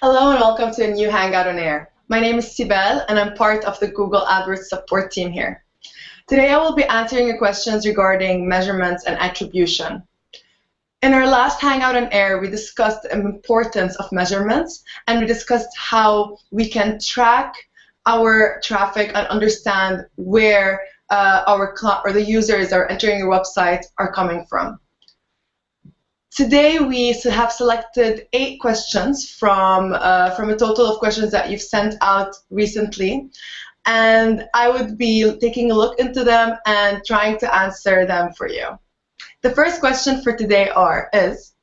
Hello and welcome to a new Hangout on Air. My name is Sibel and I'm part of the Google AdWords support team here. Today I will be answering your questions regarding measurements and attribution. In our last Hangout on Air, we discussed the importance of measurements and we discussed how we can track our traffic and understand where the users that are entering your website are coming from. Today we have selected 8 questions from a total of questions that you've sent out recently, and I would be taking a look into them and trying to answer them for you. The first question for today is,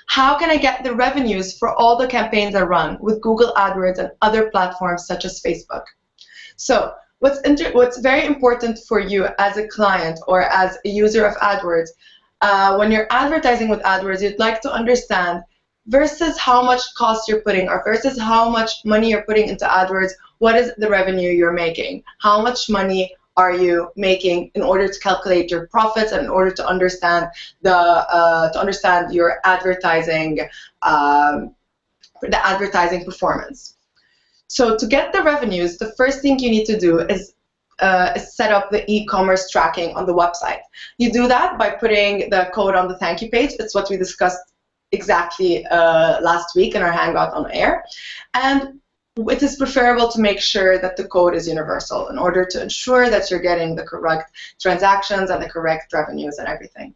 how can I get the revenues for all the campaigns I run with Google AdWords and other platforms such as Facebook? So what's very important for you as a client or as a user of AdWords, when you're advertising with AdWords, you'd like to understand versus how much cost you're putting or versus how much money you're putting into AdWords, what is the revenue you're making? How much money are you making in order to calculate your profits and in order to understand your advertising performance? So to get the revenues, the first thing you need to do is set up the e-commerce tracking on the website. You do that by putting the code on the thank you page. It's what we discussed exactly last week in our Hangout on Air. And it is preferable to make sure that the code is universal in order to ensure that you're getting the correct transactions and the correct revenues and everything.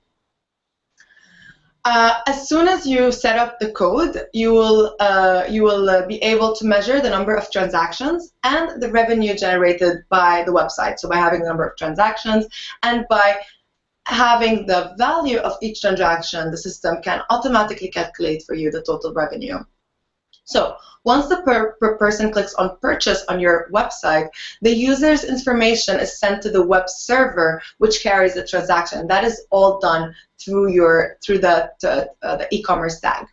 As soon as you set up the code, you will be able to measure the number of transactions and the revenue generated by the website. So by having the number of transactions and by having the value of each transaction, the system can automatically calculate for you the total revenue. So once the person clicks on purchase on your website, the user's information is sent to the web server, which carries the transaction. That is all done through the e-commerce tag.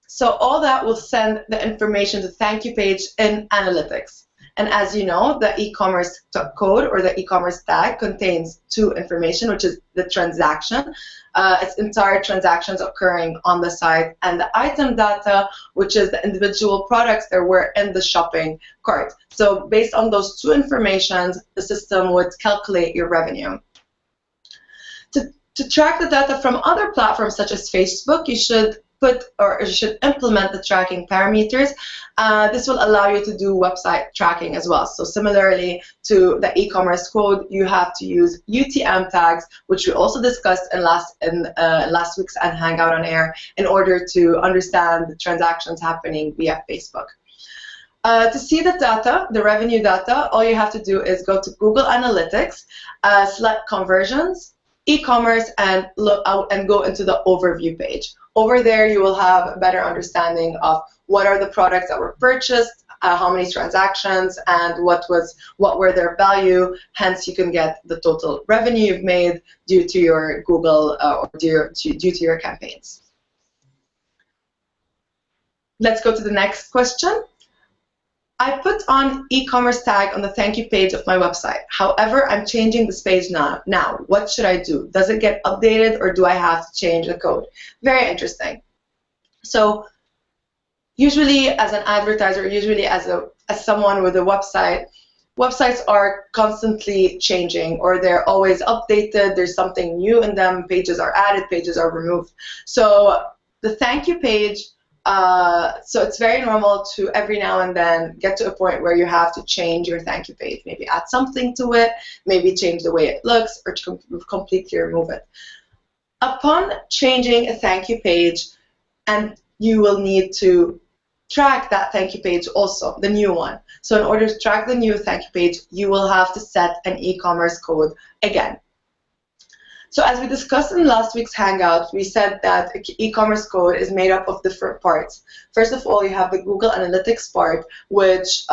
So all that will send the information to the thank you page in analytics. And as you know, the e-commerce code or the e-commerce tag contains 2 information, which is the transaction, its entire transactions occurring on the site, and the item data, which is the individual products that were in the shopping cart. So based on those 2 informations, the system would calculate your revenue. To track the data from other platforms such as Facebook, you should implement the tracking parameters. This will allow you to do website tracking as well. So similarly to the e-commerce code, you have to use UTM tags, which we also discussed in last week's Hangout on Air, in order to understand the transactions happening via Facebook. To see the data, the revenue data, all you have to do is go to Google Analytics, select Conversions, e-commerce, and go into the overview page. Over there, you will have a better understanding of what are the products that were purchased, how many transactions, and what were their value. Hence, you can get the total revenue you've made due to your Google or due to your campaigns. Let's go to the next question. I put on e-commerce tag on the thank you page of my website. However, I'm changing this page now. What should I do? Does it get updated or do I have to change the code? Very interesting. So usually as an advertiser, usually as someone with a website, websites are constantly changing or they're always updated. There's something new in them. Pages are added, pages are removed. So the thank you page, so it's very normal to every now and then get to a point where you have to change your thank you page, maybe add something to it, maybe change the way it looks, or to completely remove it. Upon changing a thank you page, and you will need to track that thank you page also, the new one. So in order to track the new thank you page, you will have to set an e-commerce code again. So as we discussed in last week's Hangout, we said that e-commerce code is made up of different parts. First of all, you have the Google Analytics part, which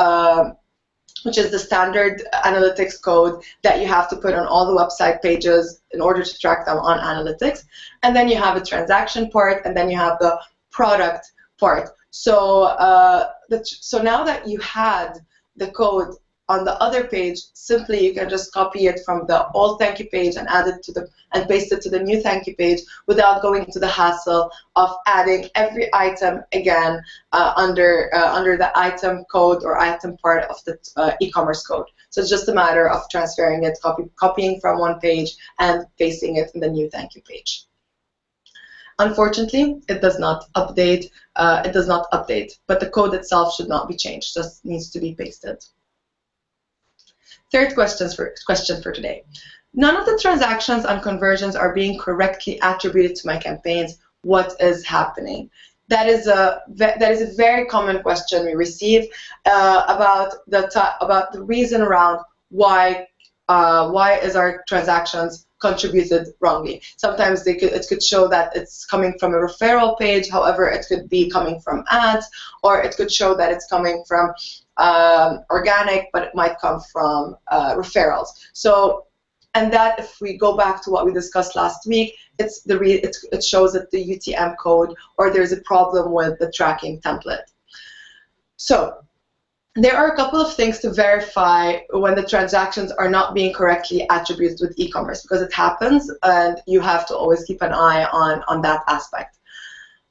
is the standard analytics code that you have to put on all the website pages in order to track them on analytics. And then you have a transaction part, and then you have the product part. So, so now that you had the code on the other page, simply you can just copy it from the old thank you page and add it to the and paste it to the new thank you page without going into the hassle of adding every item again under the item code or item part of the e-commerce code. So it's just a matter of transferring it, copying from one page and pasting it in the new thank you page. Unfortunately, it does not update. But the code itself should not be changed. Just needs to be pasted. Third question for today. None of the transactions and conversions are being correctly attributed to my campaigns. What is happening? That is a very common question we receive about the reason around why is our transactions contributed wrongly. Sometimes it could show that it's coming from a referral page. However, it could be coming from ads, or it could show that it's coming from organic, but it might come from referrals. So, and that, if we go back to what we discussed last week, it shows that the UTM code, or there's a problem with the tracking template. So there are a couple of things to verify when the transactions are not being correctly attributed with e-commerce, because it happens, and you have to always keep an eye on that aspect.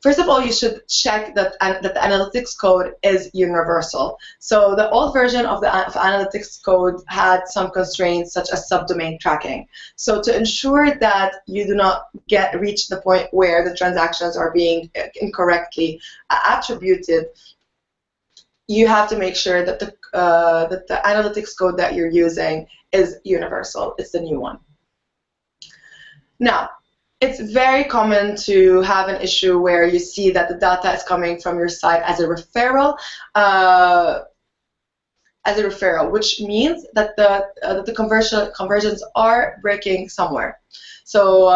First of all, you should check that the analytics code is universal. So the old version of the analytics code had some constraints such as subdomain tracking. So to ensure that you do not reach the point where the transactions are being incorrectly attributed, you have to make sure that the analytics code that you're using is universal. It's the new one. Now, it's very common to have an issue where you see that the data is coming from your site as a referral, which means that the conversions are breaking somewhere. So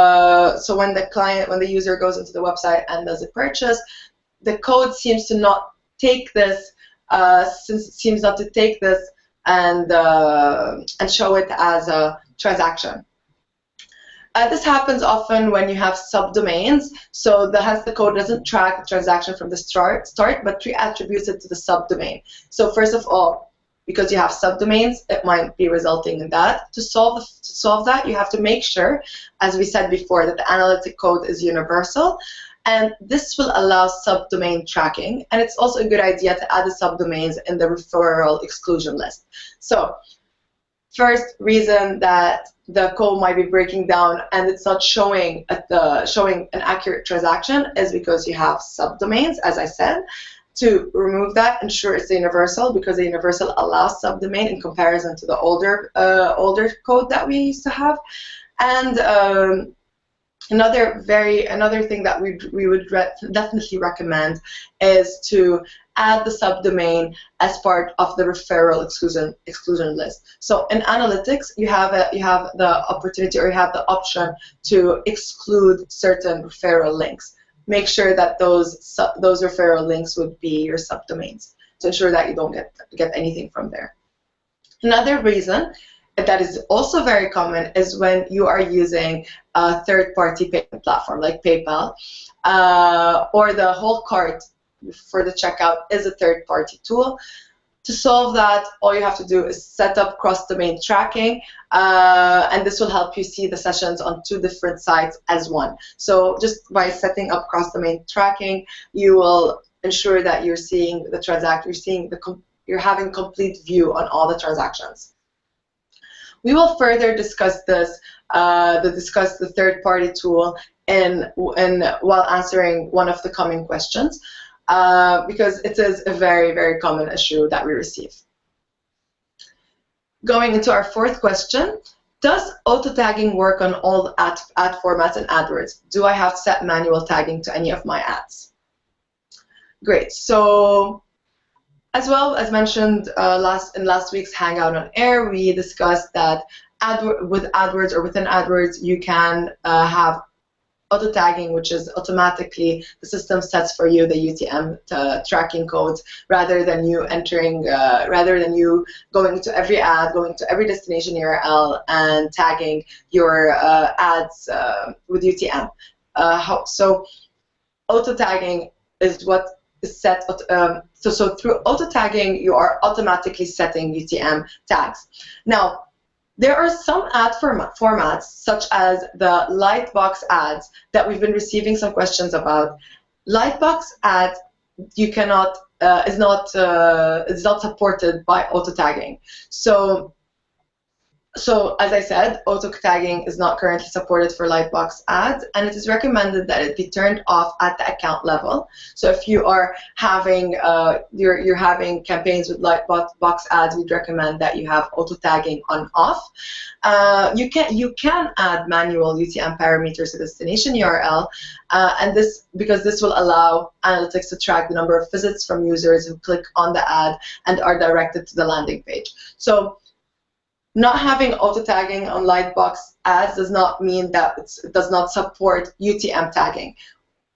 when the user goes into the website and does a purchase, the code seems to not take this, and show it as a transaction. This happens often when you have subdomains, so the code doesn't track the transaction from the start, but re-attributes it to the subdomain. So first of all, because you have subdomains, it might be resulting in that. To solve that, you have to make sure, as we said before, that the analytic code is universal, and this will allow subdomain tracking. And it's also a good idea to add the subdomains in the referral exclusion list. So first reason that the code might be breaking down and it's not showing an accurate transaction is because you have subdomains, as I said. To remove that, ensure it's universal, because the universal allows subdomain in comparison to the older code that we used to have. And another thing that we would definitely recommend is to add the subdomain as part of the referral exclusion list. So in analytics, you have the opportunity, or you have the option to exclude certain referral links. Make sure that those referral links would be your subdomains to ensure that you don't get anything from there. Another reason that is also very common is when you are using a third-party payment platform like PayPal, or the whole cart for the checkout is a third-party tool. To solve that, all you have to do is set up cross-domain tracking, and this will help you see the sessions on 2 different sites as one. So just by setting up cross-domain tracking, you will ensure that you're seeing the transaction, you're having complete view on all the transactions. We will further discuss this, discuss the third-party tool while answering one of the coming questions. Because it is a very, very common issue that we receive. Going into our fourth question, does auto-tagging work on all ad formats in AdWords? Do I have to set manual tagging to any of my ads? Great. So, as well as mentioned in last week's Hangout on Air, we discussed that with AdWords, or within AdWords, you can have auto tagging, which is automatically the system sets for you the UTM tracking codes, rather than you going to every ad, going to every destination URL, and tagging your ads with UTM. So auto tagging is is set. So through auto tagging, you are automatically setting UTM tags. Now, there are some ad formats, such as the Lightbox ads, that we've been receiving some questions about. Lightbox ads, you cannot is not supported by auto tagging. So as I said, auto tagging is not currently supported for Lightbox ads, and it is recommended that it be turned off at the account level. So if you are having you're having campaigns with Lightbox ads, we'd recommend that you have auto tagging on off. You can add manual UTM parameters to destination URL, and because this will allow analytics to track the number of visits from users who click on the ad and are directed to the landing page. So not having auto tagging on Lightbox ads does not mean that it does not support UTM tagging.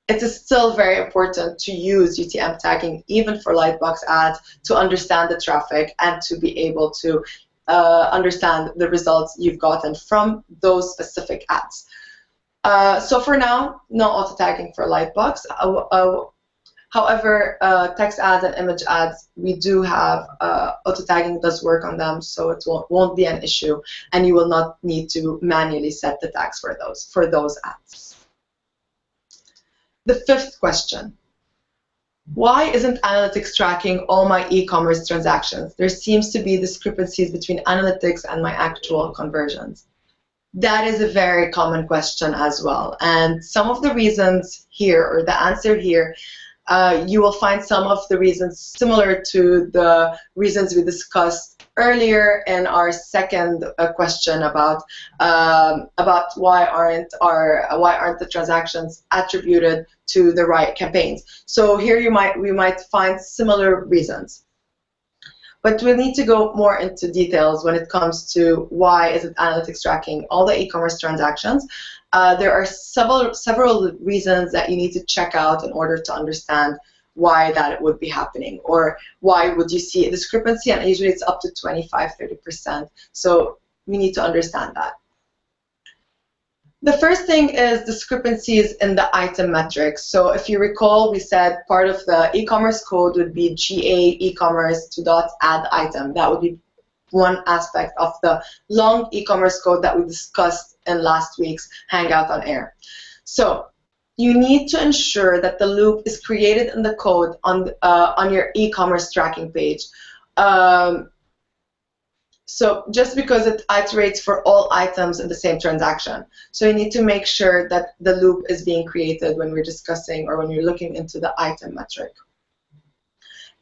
It is still very important to use UTM tagging even for Lightbox ads to understand the traffic and to be able to understand the results you've gotten from those specific ads. So for now, no auto tagging for Lightbox. However, text ads and image ads, we do have auto tagging does work on them, so it won't be an issue, and you will not need to manually set the tags for those ads. The fifth question: why isn't analytics tracking all my e-commerce transactions? There seems to be discrepancies between analytics and my actual conversions. That is a very common question as well, and some of the reasons here, or the answer here, you will find some of the reasons similar to the reasons we discussed earlier in our second question about why aren't the transactions attributed to the right campaigns. So here we might find similar reasons. But we need to go more into details when it comes to why isn't analytics tracking all the e-commerce transactions. There are several reasons that you need to check out in order to understand why that would be happening, or why would you see a discrepancy, and usually it's up to 25–30%. So we need to understand that. The first thing is discrepancies in the item metrics. So if you recall, we said part of the e-commerce code would be GA e-commerce to .add item. That would be one aspect of the long e-commerce code that we discussed in last week's Hangout on Air. So you need to ensure that the loop is created in the code on your e-commerce tracking page. So just because it iterates for all items in the same transaction. So you need to make sure that the loop is being created when we're discussing or when we're looking into the item metric.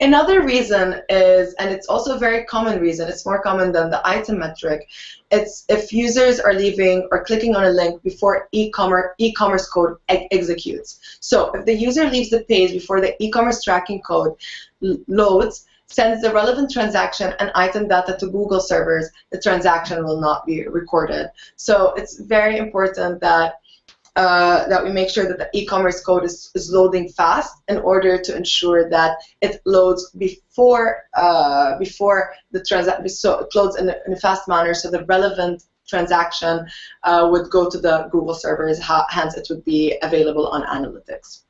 Another reason is, and it's also a very common reason, it's more common than the item metric, it's if users are leaving or clicking on a link before e-commerce code executes. So if the user leaves the page before the e-commerce tracking code loads, sends the relevant transaction and item data to Google servers, the transaction will not be recorded. So it's very important that we make sure that the e-commerce code is loading fast in order to ensure that it loads before the transaction, so it loads in a fast manner, so the relevant transaction would go to the Google servers, hence it would be available on analytics.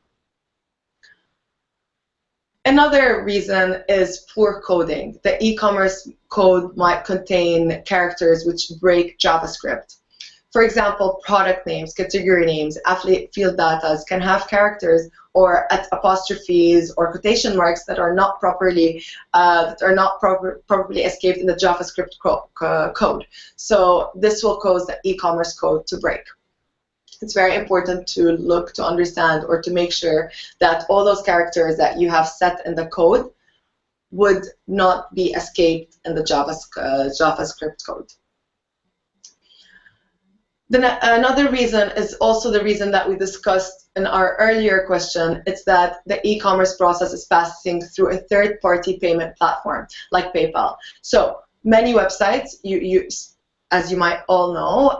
Another reason is poor coding. The e-commerce code might contain characters which break JavaScript. For example, product names, category names, affiliate field data can have characters or apostrophes or quotation marks that are not properly escaped in the JavaScript code. So this will cause the e-commerce code to break. It's very important to look to understand or to make sure that all those characters that you have set in the code would not be escaped in the JavaScript code. Then another reason is also the reason that we discussed in our earlier question. It's that the e-commerce process is passing through a third-party payment platform like PayPal. So many websites, as you might all know,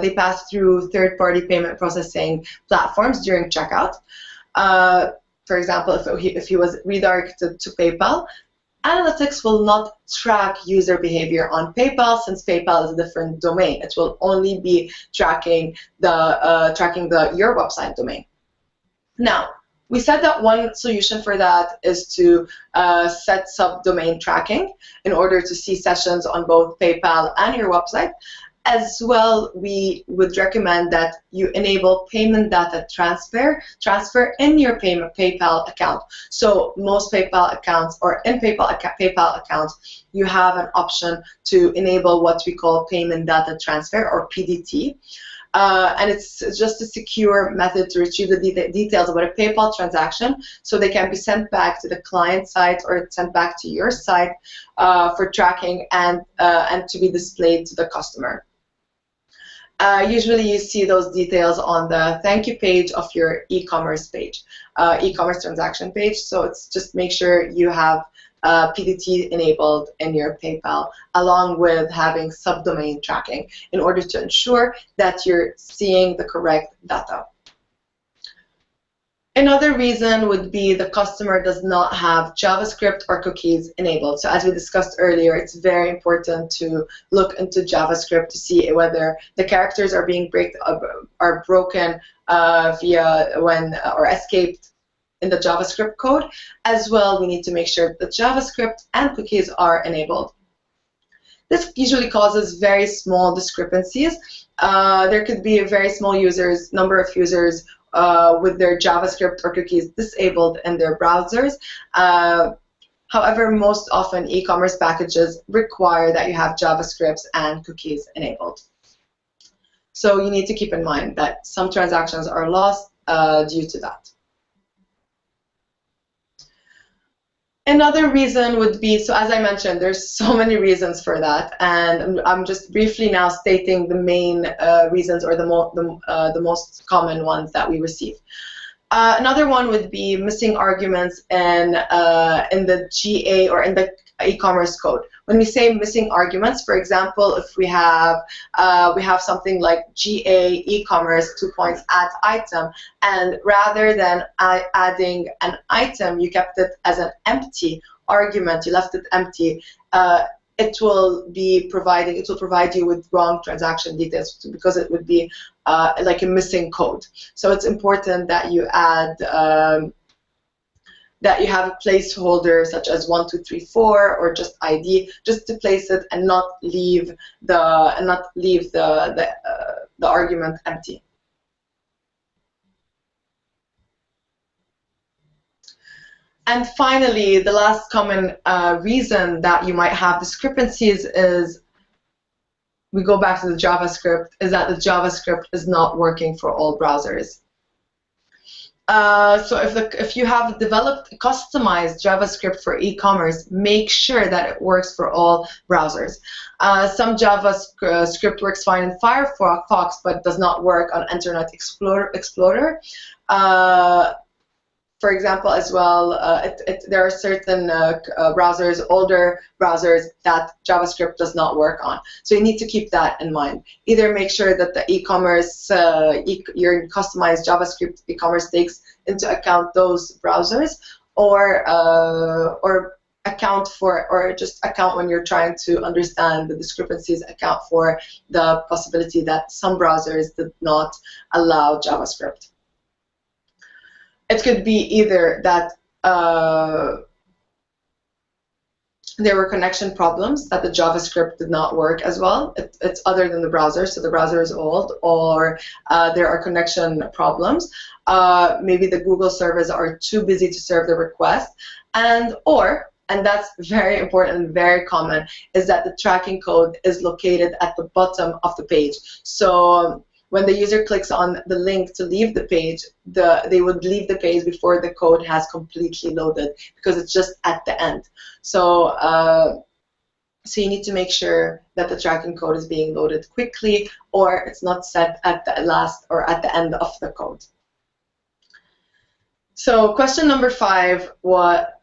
they pass through third-party payment processing platforms during checkout. For example, if he was redirected to PayPal, analytics will not track user behavior on PayPal, since PayPal is a different domain. It will only be tracking your website domain. Now, We said that one solution for that is to set subdomain tracking in order to see sessions on both PayPal and your website. As well, we would recommend that you enable payment data transfer in your PayPal account. So most PayPal accounts, or in PayPal accounts, you have an option to enable what we call payment data transfer, or PDT. And it's just a secure method to retrieve the details about a PayPal transaction, so they can be sent back to the client site or sent back to your site for tracking and to be displayed to the customer. Usually you see those details on the thank you page of your e-commerce page, e-commerce transaction page. So it's just make sure you have PDT enabled in your PayPal, along with having subdomain tracking in order to ensure that you're seeing the correct data. Another reason would be the customer does not have JavaScript or cookies enabled. So as we discussed earlier, it's very important to look into JavaScript to see whether the characters are being broken or escaped in the JavaScript code. As well, we need to make sure that JavaScript and cookies are enabled. This usually causes very small discrepancies. There could be a very small number of users with their JavaScript or cookies disabled in their browsers. However, most often e-commerce packages require that you have JavaScript and cookies enabled. So you need to keep in mind that some transactions are lost due to that. Another reason would be, so as I mentioned, there's so many reasons for that, and I'm just briefly now stating the main reasons, or the most common ones that we receive. Another one would be missing arguments in the GA or in the e-commerce code. When we say missing arguments, for example, if we have something like GA e-commerce 2 points add item, and rather than adding an item, you kept it as an empty argument, you left it empty, it will provide you with wrong transaction details, because it would be like a missing code. So it's important that you add that you have a placeholder such as 1, 2, 3, 4, or just ID, just to place it and not leave the argument empty. And finally, the last common reason that you might have discrepancies is, we go back to the JavaScript, is that the JavaScript is not working for all browsers. So if you have developed customized JavaScript for e-commerce, make sure that it works for all browsers. Some JavaScript works fine in Firefox, but does not work on Internet Explorer. For example, as well, there are certain browsers, older browsers, that JavaScript does not work on. So you need to keep that in mind. Either make sure that the e-commerce, your customized JavaScript e-commerce takes into account those browsers, or just account when you're trying to understand the discrepancies, account for the possibility that some browsers did not allow JavaScript. It could be either that there were connection problems, that the JavaScript did not work as well. It's other than the browser, so the browser is old, or there are connection problems. Maybe the Google servers are too busy to serve the request, and that's very important and very common, is that the tracking code is located at the bottom of the page. So when the user clicks on the link to leave the page, they would leave the page before the code has completely loaded, because it's just at the end. So, so you need to make sure that the tracking code is being loaded quickly, or it's not set at the last or at the end of the code. So question number 5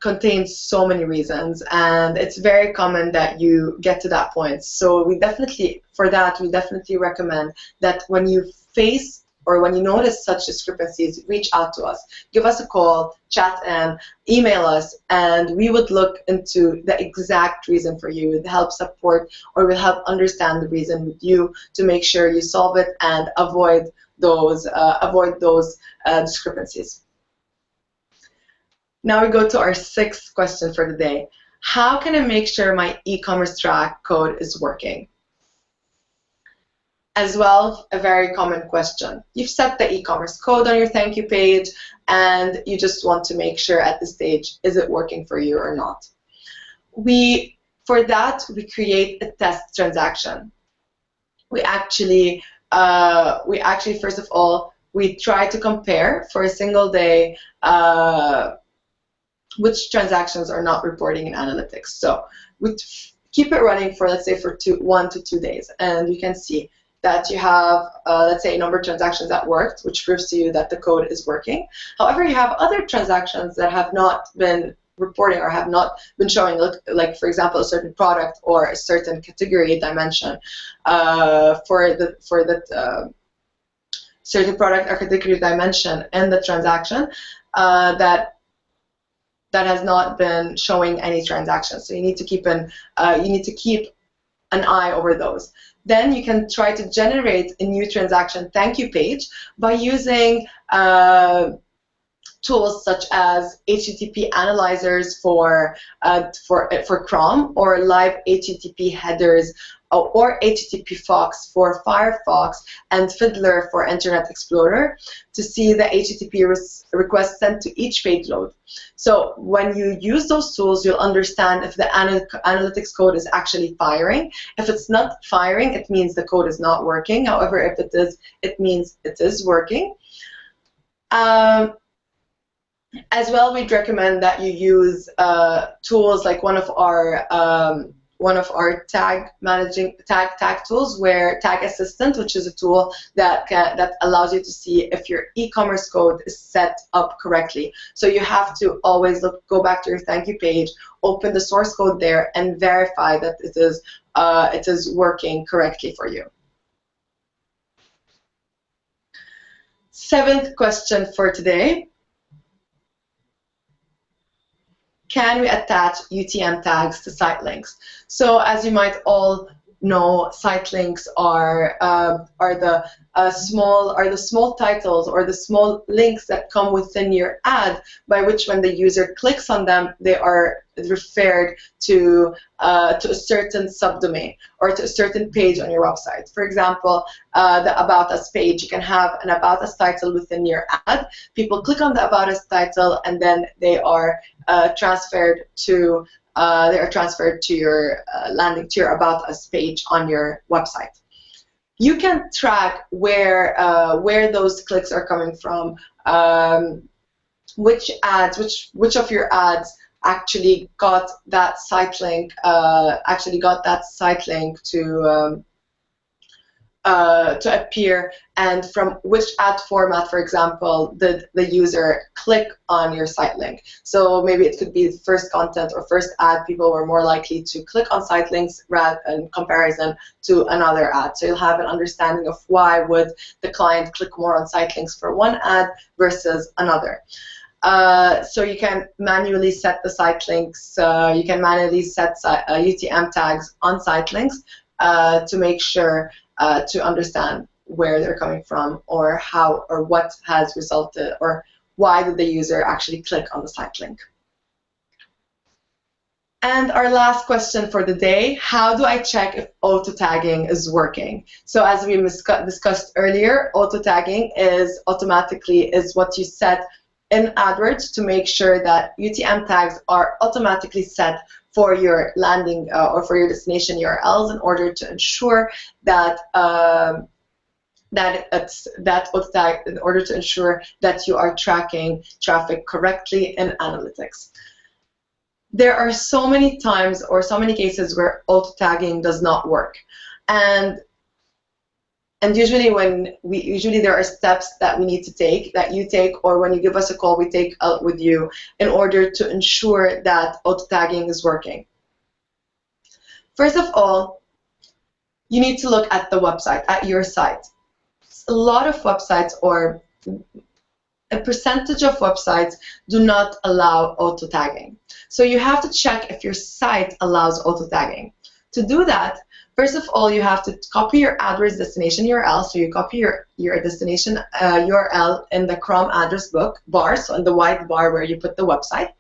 contains so many reasons, and it's very common that you get to that point. So we definitely recommend that when you face or when you notice such discrepancies, reach out to us. Give us a call, chat in, email us, and we would look into the exact reason for you. We'll help support, or we'll help understand the reason with you to make sure you solve it and avoid those discrepancies. Now we go to our sixth question for the day. How can I make sure my e-commerce track code is working? As well, a very common question. You've set the e-commerce code on your thank you page, and you just want to make sure at this stage, is it working for you or not? For that, we create a test transaction. We actually, first of all, we try to compare for a single day which transactions are not reporting in analytics. So we keep it running for, let's say, for 1 to 2 days, and you can see that you have, let's say, a number of transactions that worked, which proves to you that the code is working. However, you have other transactions that have not been reporting or have not been showing, like for example, a certain product or a certain category dimension for the certain product or category dimension in the transaction that has not been showing any transactions. So you need to keep an eye over those. Then you can try to generate a new transaction thank you page by using tools such as HTTP analyzers for Chrome, or live HTTP headers, or HTTP Fox for Firefox, and Fiddler for Internet Explorer, to see the HTTP requests sent to each page load. So when you use those tools, you'll understand if the analytics code is actually firing. If it's not firing, it means the code is not working. However, if it is, it means it is working. As well, we'd recommend that you use tools like one of our tag tools, where Tag Assistant, which is a tool that allows you to see if your e-commerce code is set up correctly. So you have to always go back to your thank you page, open the source code there, and verify that it is working correctly for you. Seventh question for today. Can we attach UTM tags to site links? So as you might all know, site links are the small titles or the small links that come within your ad, by which when the user clicks on them, they are referred to a certain subdomain or to a certain page on your website. For example, the About Us page, you can have an About Us title within your ad. People click on the About Us title, and then they are transferred to your landing, to your About Us page on your website. You can track where those clicks are coming from, which of your ads actually got that site link, to appear, and from which ad format, for example, did the user click on your site link. So maybe it could be first content or first ad. People were more likely to click on site links rather in comparison to another ad. So you'll have an understanding of why would the client click more on site links for one ad versus another. So you can manually set the site links. You can manually set UTM tags on site links to make sure to understand where they're coming from, or how, or what has resulted, or why did the user actually click on the site link. And our last question for the day: how do I check if auto tagging is working? So as we discussed earlier, auto tagging is what you set in AdWords to make sure that UTM tags are automatically set for your landing or for your destination URLs, in order to ensure that you are tracking traffic correctly in analytics. There are so many times or so many cases where auto tagging does not work, and usually there are steps that we need to take, that you take, or when you give us a call, we take with you, in order to ensure that auto tagging is working. First of all, you need to look at the website, at your site. A lot of websites, or a percentage of websites, do not allow auto tagging. So you have to check if your site allows auto tagging. To do that, First of all, you have to copy your AdWords destination URL. So you copy your destination URL in the Chrome address book bar, so in the white bar where you put the website.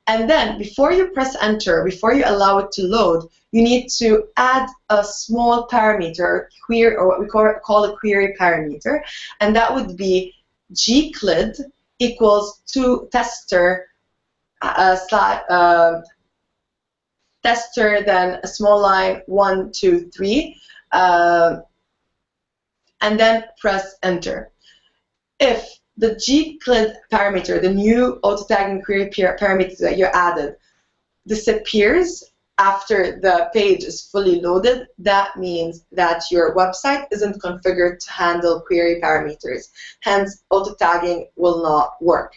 And then before you press enter, before you allow it to load, you need to add a small parameter, query, or what we call a query parameter, and that would be gclid equals to tester tester, then a small line 1, 2, 3, and then press enter. If the gclid parameter, the new auto tagging query parameter that you added, disappears after the page is fully loaded, that means that your website isn't configured to handle query parameters. Hence, auto tagging will not work.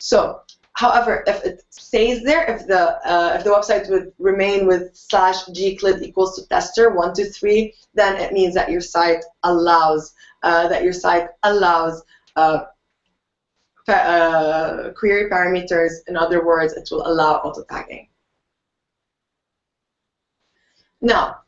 So, however, if it stays there, if the website would remain with /gclid equals to tester 1, 2, 3, then it means that your site allows query parameters. In other words, it will allow auto tagging. Now,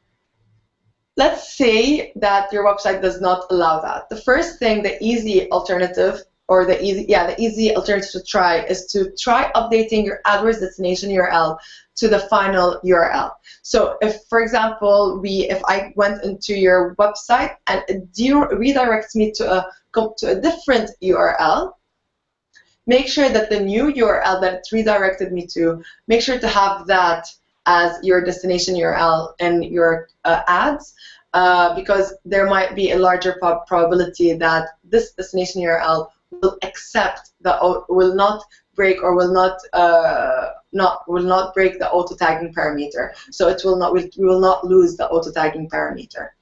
let's say that your website does not allow that. The first thing, the easy alternative, or the easy alternative to try is to try updating your AdWords destination URL to the final URL. So if, for example, if I went into your website and it redirects me to a different URL, make sure that the new URL that it redirected me to, make sure to have that as your destination URL in your ads, because there might be a larger probability that this destination URL will will not break or will not break the auto tagging parameter. So it will not, we will not lose the auto tagging parameter.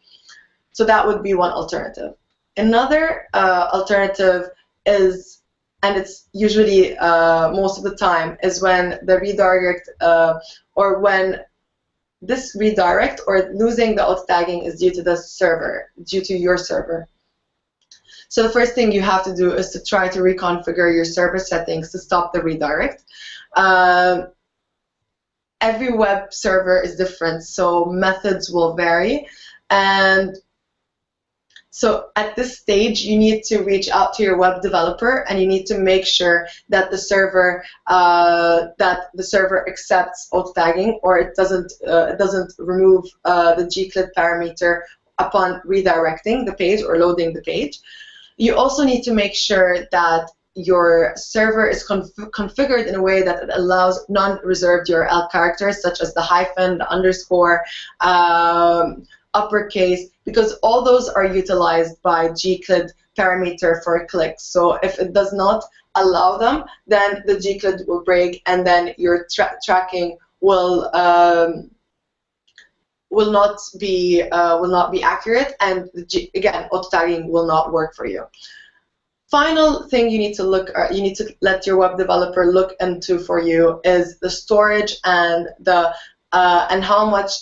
So that would be one alternative. Another alternative is, and it's usually most of the time, is when the redirect or when this redirect or losing the auto tagging is due to the server, due to your server. So the first thing you have to do is to try to reconfigure your server settings to stop the redirect. Every web server is different, so methods will vary. And so at this stage, you need to reach out to your web developer, and you need to make sure that the server accepts auto tagging, or it doesn't remove the gclid parameter upon redirecting the page or loading the page. You also need to make sure that your server is configured in a way that it allows non-reserved URL characters, such as the hyphen, the underscore, uppercase, because all those are utilized by gclid parameter for a click. So if it does not allow them, then the gclid will break, and then your tracking will not be accurate, and again, auto tagging will not work for you. Final thing you need to let your web developer look into for you is the storage and how much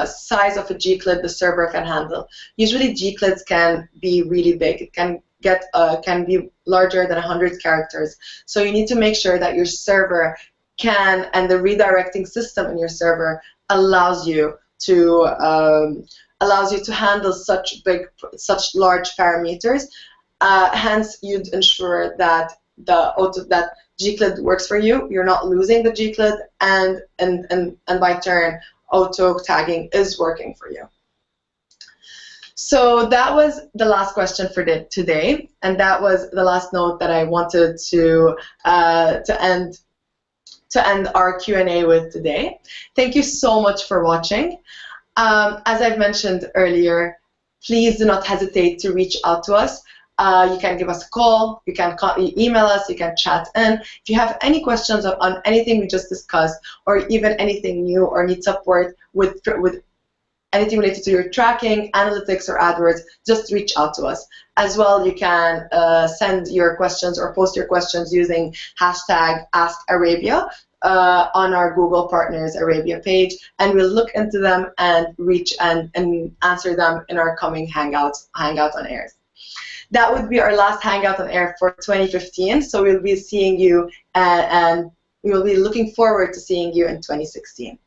size of a gclid the server can handle. Usually gclids can be really big. It can be larger than 100 characters. So you need to make sure that your server and the redirecting system in your server allows you to handle such large parameters. Hence, you'd ensure that that gclid works for you. You're not losing the gclid, and by turn, auto tagging is working for you. So that was the last question for today, and that was the last note that I wanted to end our Q&A with today. Thank you so much for watching. As I've mentioned earlier, please do not hesitate to reach out to us. You can give us a call, you can email us, you can chat in. If you have any questions on anything we just discussed, or even anything new, or need support with anything related to your tracking, analytics, or AdWords, just reach out to us. As well, you can send your questions or post your questions using #AskArabia on our Google Partners Arabia page, and we'll look into them and and answer them in our coming Hangout on Air. That would be our last Hangout on Air for 2015, so we'll be seeing you and we will be looking forward to seeing you in 2016.